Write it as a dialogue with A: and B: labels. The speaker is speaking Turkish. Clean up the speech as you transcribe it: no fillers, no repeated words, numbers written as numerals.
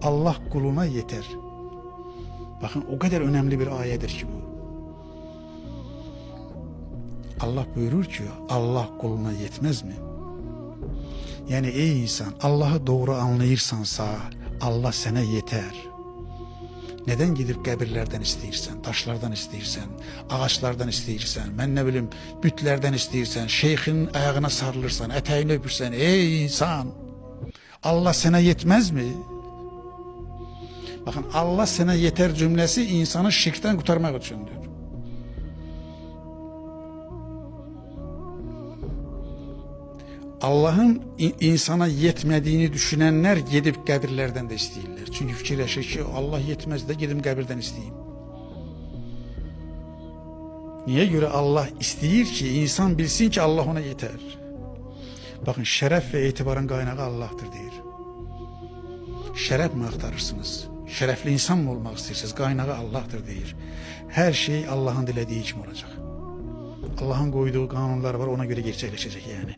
A: Allah kuluna yeter. Bakın o kadar önemli bir ayettir ki bu. Allah buyurur ki Allah kuluna yetmez mi? Yani ey insan, Allah'ı doğru anlayırsansa Allah sana yeter. Neden gidip qəbirlərdən istəyirsən, daşlardan istəyirsən, ağaçlardan istəyirsən, mən nə bilim, bütlərdən istəyirsən, şeyxin ayağına sarılırsan, ətəyini öpürsən, ey insan, Allah sana yetmez mi? Bakın, Allah sana yeter cümlesi insanı şirkten kurtarmak içindir. Allah'ın insana yetmediğini düşünenler gidip qəbirlərdən də istəyirlər. Çünkü fikirləşir ki, Allah yetmez de gedim qəbirdən istəyim. Niye göre Allah istəyir ki, insan bilsin ki, Allah ona yeter. Bakın, şeref ve etibarın kaynağı Allah'tır deyir. Şeref mi aktarırsınız? Şerefli insan mı olmak istirsiniz? Kaynağı Allah'tır deyir. Her şey Allah'ın dilediği için olacak. Allah'ın koyduğu kanunlar var, ona göre gerçekleşecek yani.